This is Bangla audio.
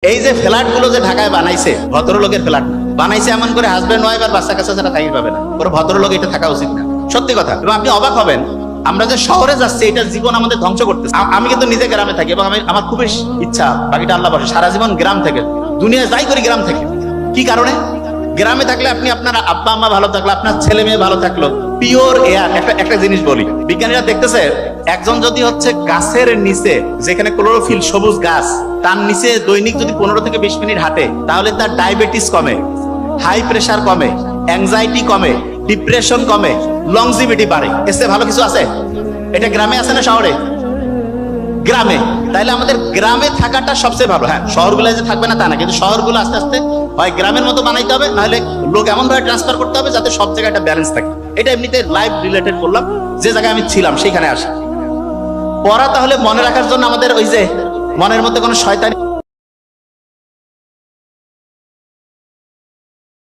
এই যে ফ্ল্যাট গুলো যে ঢাকায় বানাইছে ভদ্রলোকের ফ্ল্যাট বানাইছে এমন করে হাজবেন্ড ওয়াইফ আর বাচ্চা কাচ্চা ছাড়া থাকি পাবে না। পুরো ভদ্রলোক এটা থাকা উচিত না, সত্যি কথা। এবং আপনি অবাক হবেন, আমরা যে শহরে যাচ্ছি এটা জীবন আমাদের ধ্বংস করতেছে। আমি কিন্তু নিজে গ্রামে থাকি এবং আমার খুবই ইচ্ছা, বাকিটা আল্লাহ বসে, সারা জীবন গ্রাম থেকে দুনিয়া যাই করি গ্রাম থেকে। কি কারণে? গ্রামে থাকলে আপনি আপনার আব্বা আম্মা ভালো থাকলো, আপনার ছেলে মেয়ে ভালো থাকলো, পিওর এয়ার। একটা জিনিস বলি, বিজ্ঞানীরা দেখতেছে একজন যদি হচ্ছে গাছের নিচে, যেখানে ক্লোরোফিল সবুজ গাছ, তার নিচে দৈনিক যদি 15 থেকে 20 মিনিট হাঁটে, তাহলে তার ডায়াবেটিস কমে, হাই প্রেসার কমে, অ্যাংজাইটি কমে, ডিপ্রেশন কমে, লংজিভিটি বাড়ে। এসে ভালো কিছু আছে? এটা গ্রামে আছে না শহরে? গ্রামে। তাইলে আমাদের গ্রামে থাকাটা সবচেয়ে ভালো। হ্যাঁ, শহরগুলো যে থাকবে না তা না, কিন্তু শহরগুলো আস্তে আস্তে হয় গ্রামের মতো বানাইতে হবে, নাহলে লোক এমন ভাবে ট্রান্সফার করতে হবে যাতে সব জায়গায় একটা ব্যালেন্স থাকে। এটা এমনিতে লাইফ রিলেটেড করলাম, যে জায়গায় আমি ছিলাম সেখানে আসি। পড়া তাহলে মনে রাখার জন্য আমাদের ওই যে মনের মধ্যে কোনো শয়তানি